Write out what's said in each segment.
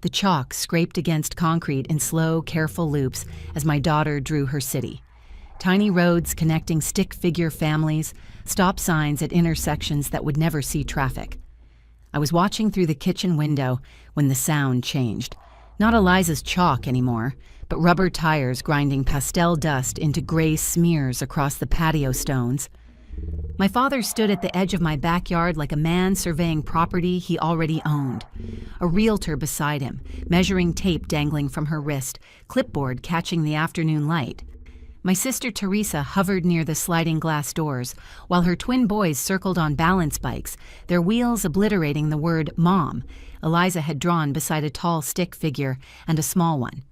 The chalk scraped against concrete in slow, careful loops as my daughter drew her city. Tiny roads connecting stick-figure families, stop signs at intersections that would never see traffic. I was watching through the kitchen window when the sound changed. Not Eliza's chalk anymore, but rubber tires grinding pastel dust into gray smears across the patio stones. My father stood at the edge of my backyard like a man surveying property he already owned. A realtor beside him, measuring tape dangling from her wrist, clipboard catching the afternoon light. My sister Teresa hovered near the sliding glass doors, while her twin boys circled on balance bikes, their wheels obliterating the word Mom Eliza had drawn beside a tall stick figure and a small one.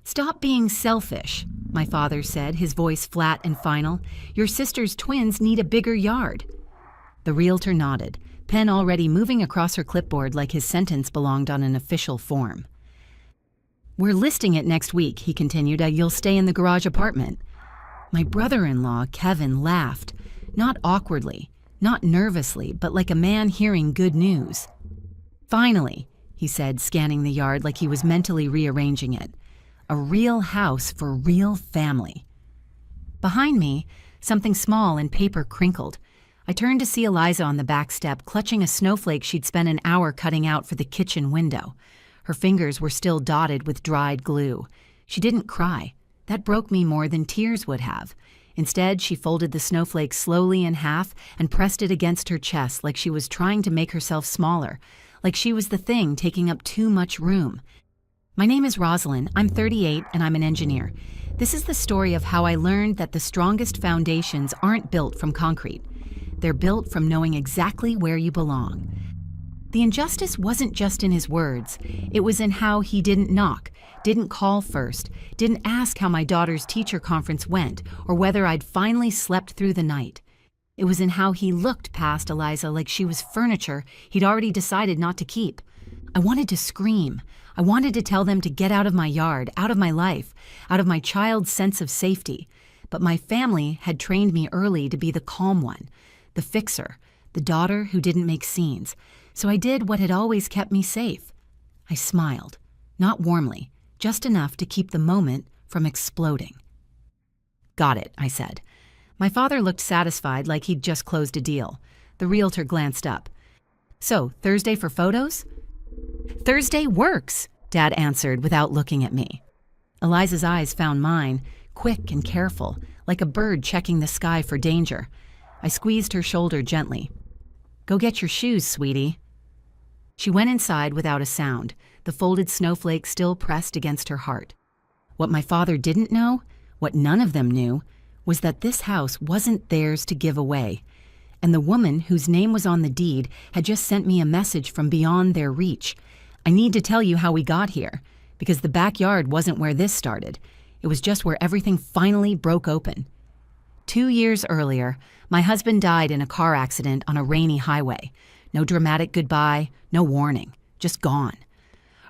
"Stop being selfish," my father said, his voice flat and final. "Your sister's twins need a bigger yard." The realtor nodded, pen already moving across her clipboard like his sentence belonged on an official form. "We're listing it next week," he continued. "You'll stay in the garage apartment." My brother-in-law, Kevin, laughed, not awkwardly, not nervously, but like a man hearing good news. "Finally," he said, scanning the yard like he was mentally rearranging it. "A real house for real family." Behind me, something small and paper crinkled. I turned to see Eliza on the back step, clutching a snowflake she'd spent an hour cutting out for the kitchen window. Her fingers were still dotted with dried glue. She didn't cry. That broke me more than tears would have. Instead, she folded the snowflake slowly in half and pressed it against her chest like she was trying to make herself smaller, like she was the thing taking up too much room. "My name is Rosalind. I'm 38 and I'm an engineer. This is the story of how I learned that the strongest foundations aren't built from concrete. They're built from knowing exactly where you belong." The injustice wasn't just in his words. It was in how he didn't knock, didn't call first, didn't ask how my daughter's teacher conference went or whether I'd finally slept through the night. It was in how he looked past Eliza like she was furniture he'd already decided not to keep. I wanted to scream. I wanted to tell them to get out of my yard, out of my life, out of my child's sense of safety. But my family had trained me early to be the calm one, the fixer, the daughter who didn't make scenes. So I did what had always kept me safe. I smiled, not warmly, just enough to keep the moment from exploding. "Got it," I said. My father looked satisfied, like he'd just closed a deal. The realtor glanced up. "So, Thursday for photos?" "Thursday works," Dad answered without looking at me. Eliza's eyes found mine, quick and careful, like a bird checking the sky for danger. I squeezed her shoulder gently. "Go get your shoes, sweetie." She went inside without a sound, the folded snowflake still pressed against her heart. What my father didn't know, what none of them knew, was that this house wasn't theirs to give away. And the woman whose name was on the deed had just sent me a message from beyond their reach. "I need to tell you how we got here, because the backyard wasn't where this started. It was just where everything finally broke open." 2 years earlier, my husband died in a car accident on a rainy highway. No dramatic goodbye, no warning, just gone.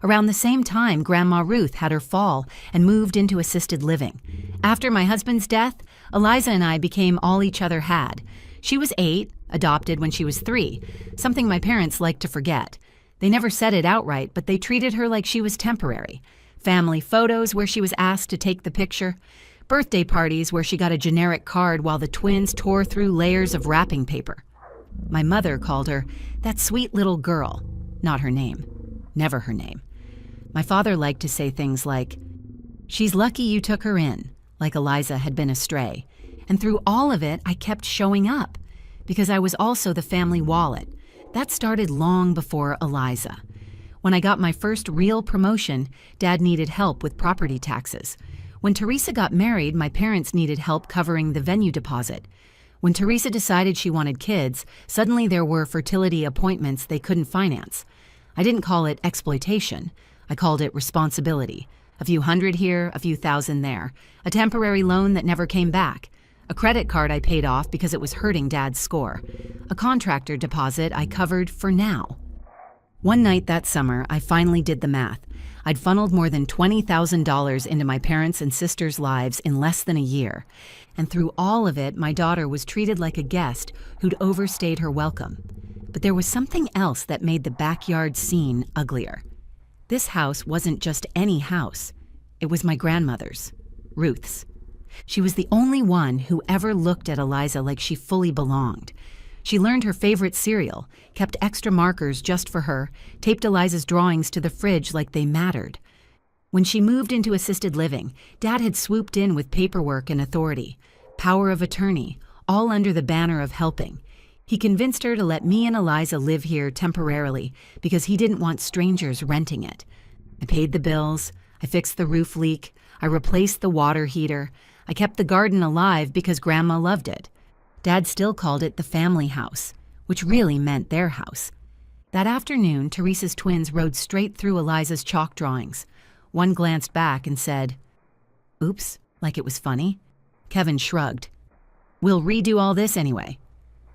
Around the same time, Grandma Ruth had her fall and moved into assisted living. After my husband's death, Eliza and I became all each other had. She was 8, adopted when she was 3, something my parents liked to forget. They never said it outright, but they treated her like she was temporary. Family photos where she was asked to take the picture. Birthday parties where she got a generic card while the twins tore through layers of wrapping paper. My mother called her that sweet little girl, not her name, never her name. My father liked to say things like, "She's lucky you took her in," like Eliza had been a stray. And through all of it, I kept showing up, because I was also the family wallet. That started long before Eliza. When I got my first real promotion, Dad needed help with property taxes. When Teresa got married, my parents needed help covering the venue deposit. When Teresa decided she wanted kids, suddenly there were fertility appointments they couldn't finance. I didn't call it exploitation. I called it responsibility. A few hundred here, a few thousand there. A temporary loan that never came back. A credit card I paid off because it was hurting Dad's score. A contractor deposit I covered for now. One night that summer, I finally did the math. I'd funneled more than $20,000 into my parents' and sisters' lives in less than a year. And through all of it, my daughter was treated like a guest who'd overstayed her welcome. But there was something else that made the backyard scene uglier. This house wasn't just any house. It was my grandmother's, Ruth's. She was the only one who ever looked at Eliza like she fully belonged. She learned her favorite cereal, kept extra markers just for her, taped Eliza's drawings to the fridge like they mattered. When she moved into assisted living, Dad had swooped in with paperwork and authority, power of attorney, all under the banner of helping. He convinced her to let me and Eliza live here temporarily because he didn't want strangers renting it. I paid the bills, I fixed the roof leak, I replaced the water heater, I kept the garden alive because Grandma loved it. Dad still called it the family house, which really meant their house. That afternoon, Teresa's twins rode straight through Eliza's chalk drawings. One glanced back and said, "Oops," like it was funny. Kevin shrugged. "We'll redo all this anyway."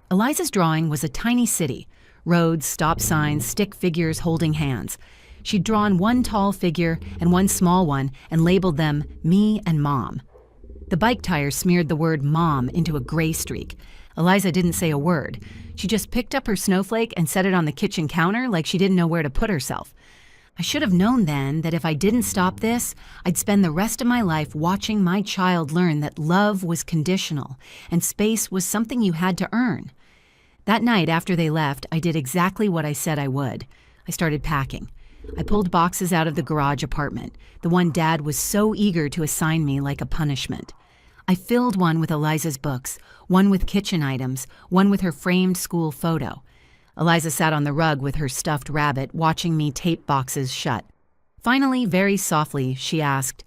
Eliza's drawing was a tiny city, roads, stop signs, stick figures holding hands. She'd drawn one tall figure and one small one and labeled them me and Mom. The bike tire smeared the word Mom into a gray streak. Eliza didn't say a word. She just picked up her snowflake and set it on the kitchen counter like she didn't know where to put herself. I should have known then that if I didn't stop this, I'd spend the rest of my life watching my child learn that love was conditional and space was something you had to earn. That night after they left, I did exactly what I said I would. I started packing. I pulled boxes out of the garage apartment, the one Dad was so eager to assign me like a punishment. I filled one with Eliza's books, one with kitchen items, one with her framed school photo. Eliza sat on the rug with her stuffed rabbit, watching me tape boxes shut. Finally, very softly, she asked,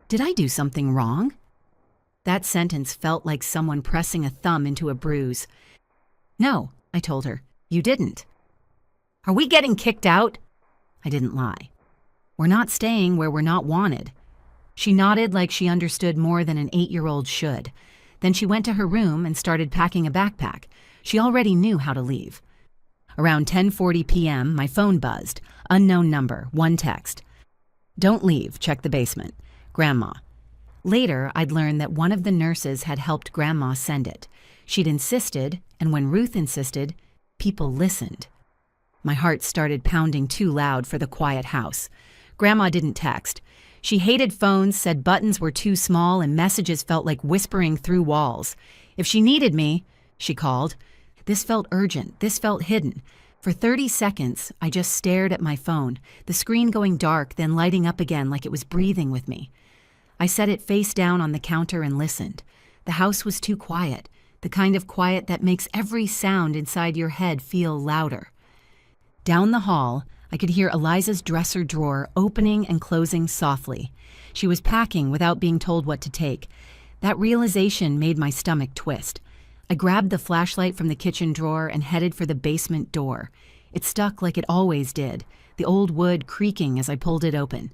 "Did I do something wrong?" That sentence felt like someone pressing a thumb into a bruise. "No," I told her, "you didn't." "Are we getting kicked out?" I didn't lie. "We're not staying where we're not wanted." She nodded like she understood more than an 8-year-old should. Then she went to her room and started packing a backpack. She already knew how to leave. Around 10:40 p.m., my phone buzzed. Unknown number, one text. "Don't leave, check the basement. Grandma." Later, I'd learned that one of the nurses had helped Grandma send it. She'd insisted, and when Ruth insisted, people listened. My heart started pounding too loud for the quiet house. Grandma didn't text. She hated phones, said buttons were too small, and messages felt like whispering through walls. If she needed me, she called. This felt urgent. This felt hidden. For 30 seconds, I just stared at my phone, the screen going dark, then lighting up again like it was breathing with me. I set it face down on the counter and listened. The house was too quiet, the kind of quiet that makes every sound inside your head feel louder. Down the hall, I could hear Eliza's dresser drawer opening and closing softly. She was packing without being told what to take. That realization made my stomach twist. I grabbed the flashlight from the kitchen drawer and headed for the basement door. It stuck like it always did, the old wood creaking as I pulled it open.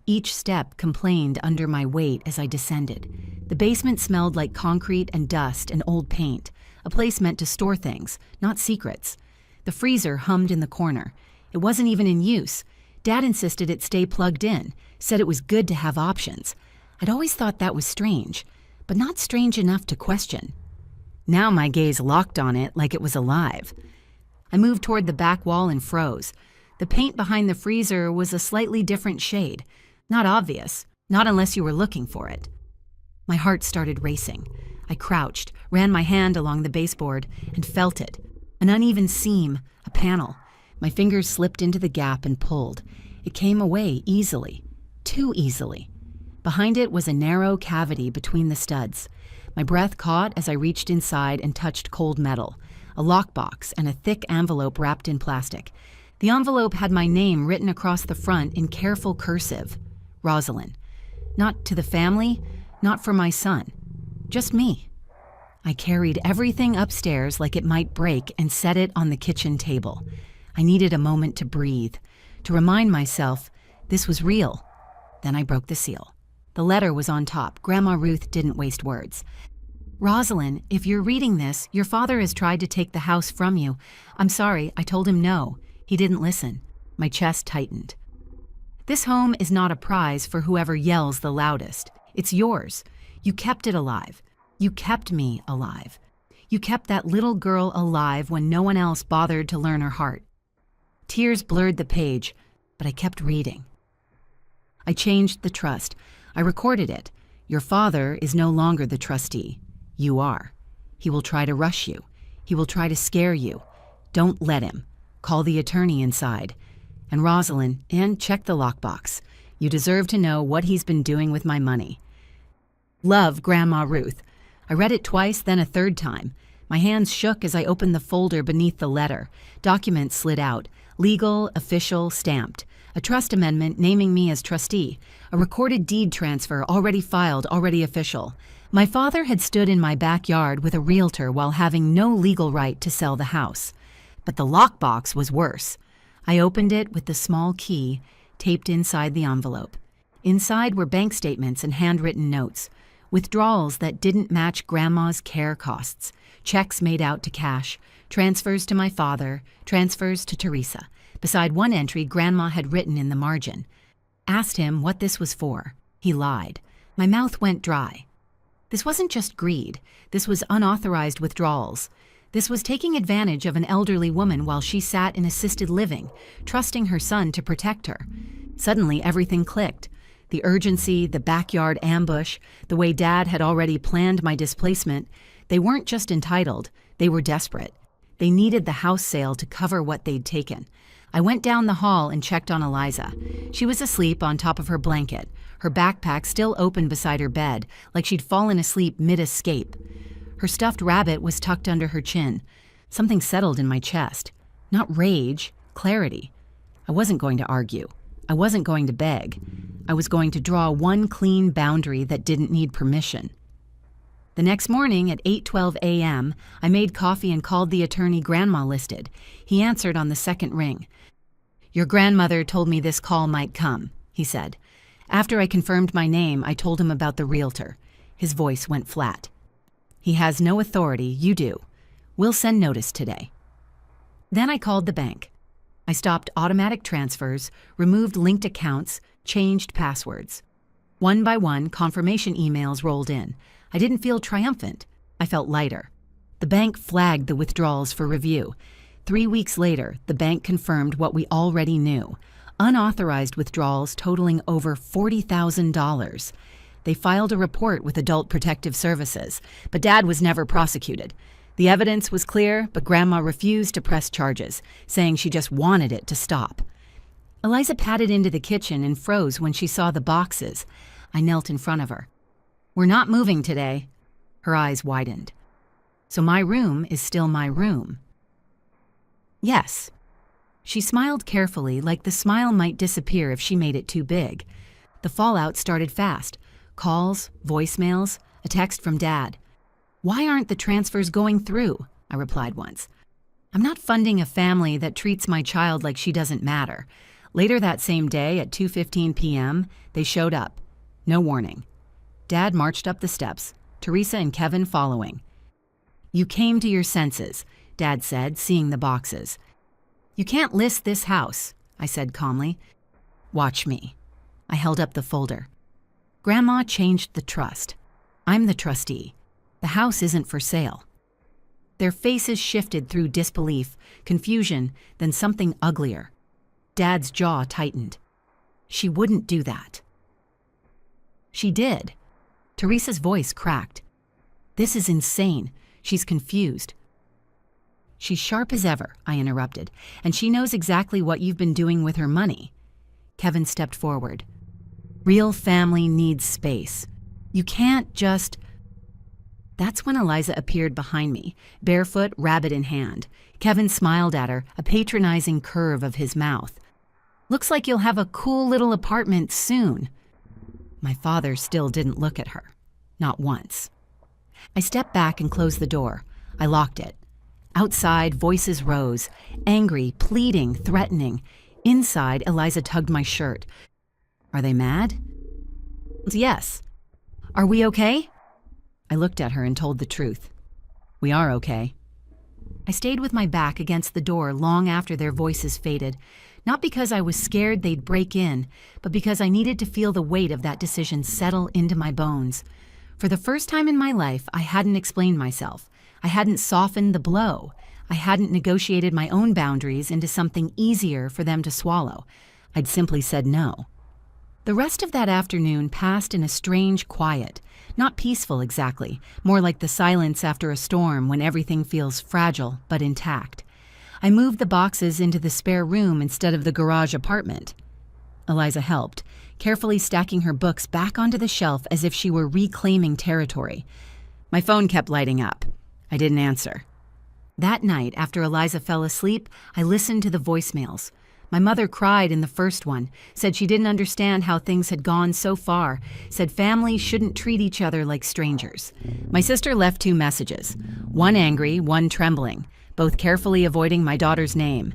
Each step complained under my weight as I descended. The basement smelled like concrete and dust and old paint, a place meant to store things, not secrets. The freezer hummed in the corner. It wasn't even in use. Dad insisted it stay plugged in, said it was good to have options. I'd always thought that was strange, but not strange enough to question. Now my gaze locked on it like it was alive. I moved toward the back wall and froze. The paint behind the freezer was a slightly different shade. Not obvious, not unless you were looking for it. My heart started racing. I crouched, ran my hand along the baseboard, and felt it. An uneven seam, a panel. My fingers slipped into the gap and pulled. It came away easily, too easily. Behind it was a narrow cavity between the studs. My breath caught as I reached inside and touched cold metal, a lockbox and a thick envelope wrapped in plastic. The envelope had my name written across the front in careful cursive. Rosalind. Not to the family, not for my son. Just me. I carried everything upstairs like it might break and set it on the kitchen table. I needed a moment to breathe, to remind myself this was real. Then I broke the seal. The letter was on top. Grandma Ruth didn't waste words. "Rosalind, if you're reading this, your father has tried to take the house from you. I'm sorry, I told him no. He didn't listen." My chest tightened. "This home is not a prize for whoever yells the loudest. It's yours. You kept it alive. You kept me alive. You kept that little girl alive when no one else bothered to learn her heart." Tears blurred the page. but I kept reading. I changed the trust. I recorded it. Your father is no longer the trustee. You are. He will try to rush you. He will try to scare you. Don't let him. Call the attorney inside. And Rosalind, and check the lockbox. You deserve to know what he's been doing with my money. Love, Grandma Ruth. I read it twice, then a third time. My hands shook as I opened the folder beneath the letter. Documents slid out. Legal, official, stamped. A trust amendment naming me as trustee. A recorded deed transfer already filed, already official. My father had stood in my backyard with a realtor while having no legal right to sell the house. But the lockbox was worse. I opened it with the small key taped inside the envelope. Inside were bank statements and handwritten notes. Withdrawals that didn't match Grandma's care costs. Checks made out to cash. Transfers to my father. Transfers to Teresa. Beside one entry Grandma had written in the margin. Asked him what this was for. He lied. My mouth went dry. This wasn't just greed. This was unauthorized withdrawals. This was taking advantage of an elderly woman while she sat in assisted living, trusting her son to protect her. Suddenly, everything clicked. The urgency, the backyard ambush, the way Dad had already planned my displacement. They weren't just entitled, they were desperate. They needed the house sale to cover what they'd taken. I went down the hall and checked on Eliza. She was asleep on top of her blanket, her backpack still open beside her bed, like she'd fallen asleep mid-escape. Her stuffed rabbit was tucked under her chin. Something settled in my chest. Not rage, clarity. I wasn't going to argue. I wasn't going to beg. I was going to draw one clean boundary that didn't need permission. The next morning at 8:12 a.m., I made coffee and called the attorney Grandma listed. He answered on the second ring. Your grandmother told me this call might come, he said. After I confirmed my name, I told him about the realtor. His voice went flat. He has no authority, you do. We'll send notice today. Then I called the bank. I stopped automatic transfers, removed linked accounts, changed passwords. One by one, confirmation emails rolled in. I didn't feel triumphant. I felt lighter. The bank flagged the withdrawals for review. 3 weeks later, the bank confirmed what we already knew. Unauthorized withdrawals totaling over $40,000. They filed a report with Adult Protective Services, but Dad was never prosecuted. The evidence was clear, but Grandma refused to press charges, saying she just wanted it to stop. Eliza padded into the kitchen and froze when she saw the boxes. I knelt in front of her. We're not moving today. Her eyes widened. So my room is still my room. Yes. She smiled carefully, like the smile might disappear if she made it too big. The fallout started fast. Calls, voicemails, a text from Dad. Why aren't the transfers going through? I replied once. I'm not funding a family that treats my child like she doesn't matter. Later that same day at 2:15 p.m., they showed up. No warning. Dad marched up the steps, Teresa and Kevin following. You came to your senses, Dad said, seeing the boxes. You can't list this house, I said calmly. Watch me. I held up the folder. Grandma changed the trust. I'm the trustee. The house isn't for sale. Their faces shifted through disbelief, confusion, then something uglier. Dad's jaw tightened. She wouldn't do that. She did. Teresa's voice cracked. This is insane. She's confused. She's sharp as ever, I interrupted, and she knows exactly what you've been doing with her money. Kevin stepped forward. Real family needs space. You can't just... That's when Eliza appeared behind me, barefoot, rabbit in hand. Kevin smiled at her, a patronizing curve of his mouth. Looks like you'll have a cool little apartment soon. My father still didn't look at her. Not once. I stepped back and closed the door. I locked it. Outside, voices rose, angry, pleading, threatening. Inside, Eliza tugged my shirt. Are they mad? Yes. Are we okay? I looked at her and told the truth. We are okay. I stayed with my back against the door long after their voices faded, not because I was scared they'd break in, but because I needed to feel the weight of that decision settle into my bones. For the first time in my life, I hadn't explained myself. I hadn't softened the blow. I hadn't negotiated my own boundaries into something easier for them to swallow. I'd simply said no. The rest of that afternoon passed in a strange quiet, not peaceful exactly, more like the silence after a storm when everything feels fragile but intact. I moved the boxes into the spare room instead of the garage apartment. Eliza helped, carefully stacking her books back onto the shelf as if she were reclaiming territory. My phone kept lighting up. I didn't answer. That night, after Eliza fell asleep, I listened to the voicemails. My mother cried in the first one, said she didn't understand how things had gone so far, said families shouldn't treat each other like strangers. My sister left 2 messages, one angry, one trembling, both carefully avoiding my daughter's name.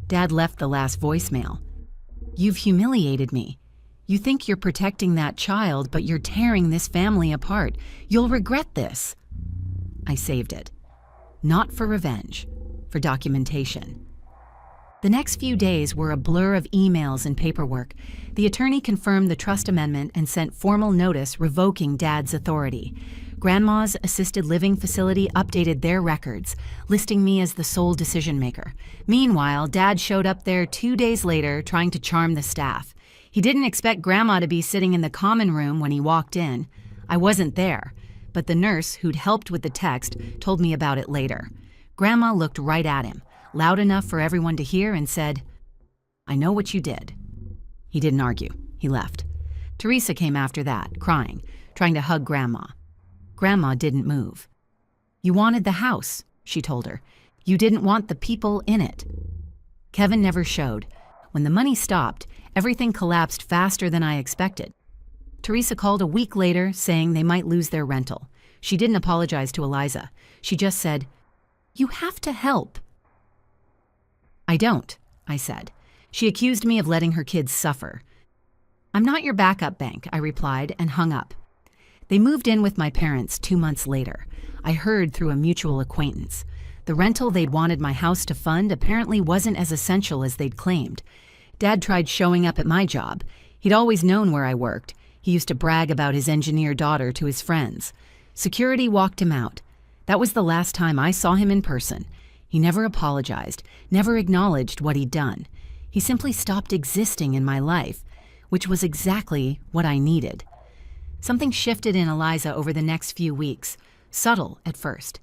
Dad left the last voicemail. "You've humiliated me. You think you're protecting that child, but you're tearing this family apart. You'll regret this." I saved it. Not for revenge, for documentation. The next few days were a blur of emails and paperwork. The attorney confirmed the trust amendment and sent formal notice revoking Dad's authority. Grandma's assisted living facility updated their records, listing me as the sole decision maker. Meanwhile, Dad showed up there 2 days later trying to charm the staff. He didn't expect Grandma to be sitting in the common room when he walked in. I wasn't there, but the nurse who'd helped with the text told me about it later. Grandma looked right at him, loud enough for everyone to hear, and said, "I know what you did." He didn't argue. He left. Teresa came after that, crying, trying to hug Grandma. Grandma didn't move. "You wanted the house," she told her. "You didn't want the people in it." Kevin never showed. When the money stopped, everything collapsed faster than I expected. Teresa called a week later saying they might lose their rental. She didn't apologize to Eliza. She just said, "You have to help." "I don't," I said. She accused me of letting her kids suffer. "I'm not your backup bank," I replied and hung up. They moved in with my parents 2 months later. I heard through a mutual acquaintance. The rental they'd wanted my house to fund apparently wasn't as essential as they'd claimed. Dad tried showing up at my job. He'd always known where I worked. He used to brag about his engineer daughter to his friends. Security walked him out. That was the last time I saw him in person. He never apologized, never acknowledged what he'd done. He simply stopped existing in my life, which was exactly what I needed. Something shifted in Eliza over the next few weeks, subtle at first.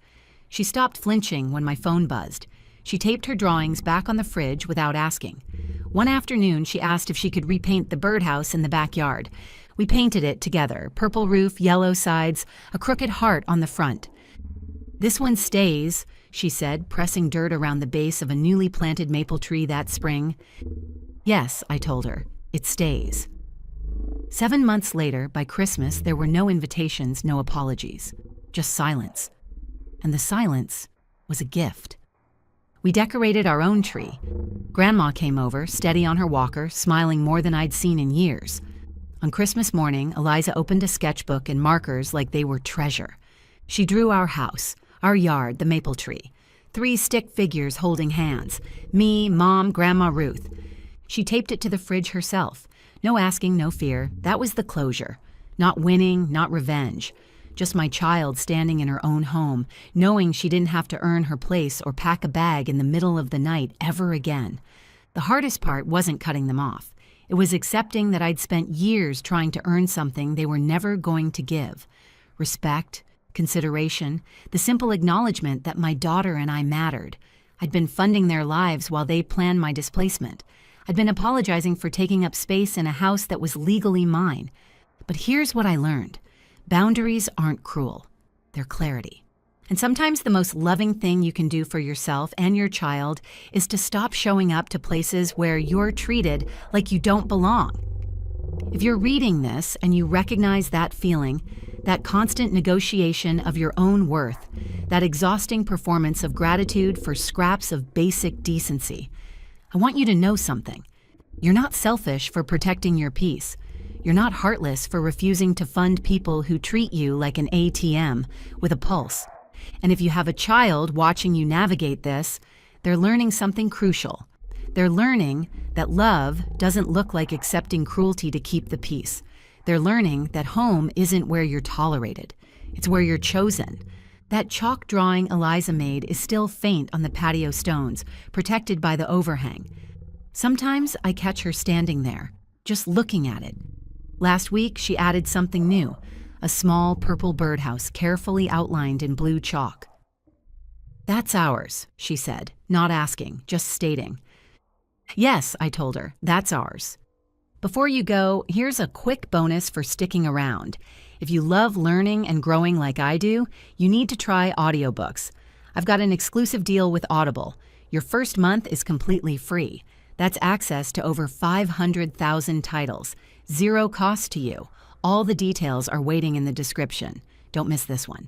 She stopped flinching when my phone buzzed. She taped her drawings back on the fridge without asking. One afternoon, she asked if she could repaint the birdhouse in the backyard. We painted it together, purple roof, yellow sides, a crooked heart on the front. "This one stays," she said, pressing dirt around the base of a newly planted maple tree that spring. "Yes," I told her, "it stays." 7 months later, by Christmas, there were no invitations, no apologies, just silence. And the silence was a gift. We decorated our own tree. Grandma came over, steady on her walker, smiling more than I'd seen in years. On Christmas morning, Eliza opened a sketchbook and markers like they were treasure. She drew our house, our yard, the maple tree. 3 stick figures holding hands. Me, Mom, Grandma, Ruth. She taped it to the fridge herself. No asking, no fear. That was the closure. Not winning, not revenge. Just my child standing in her own home, knowing she didn't have to earn her place or pack a bag in the middle of the night ever again. The hardest part wasn't cutting them off. It was accepting that I'd spent years trying to earn something they were never going to give. Respect, consideration, the simple acknowledgement that my daughter and I mattered. I'd been funding their lives while they planned my displacement. I'd been apologizing for taking up space in a house that was legally mine. But here's what I learned. Boundaries aren't cruel. They're clarity. And sometimes the most loving thing you can do for yourself and your child is to stop showing up to places where you're treated like you don't belong. If you're reading this and you recognize that feeling, that constant negotiation of your own worth, that exhausting performance of gratitude for scraps of basic decency, I want you to know something. You're not selfish for protecting your peace. You're not heartless for refusing to fund people who treat you like an ATM with a pulse. And if you have a child watching you navigate this, they're learning something crucial. They're learning that love doesn't look like accepting cruelty to keep the peace. They're learning that home isn't where you're tolerated. It's where you're chosen. That chalk drawing Eliza made is still faint on the patio stones, protected by the overhang. Sometimes I catch her standing there, just looking at it. Last week, she added something new, a small purple birdhouse carefully outlined in blue chalk. "That's ours," she said, not asking, just stating. "Yes," I told her, "that's ours." Before you go, here's a quick bonus for sticking around. If you love learning and growing like I do, you need to try audiobooks. I've got an exclusive deal with Audible. Your first month is completely free. That's access to over 500,000 titles. Zero cost to you. All the details are waiting in the description. Don't miss this one.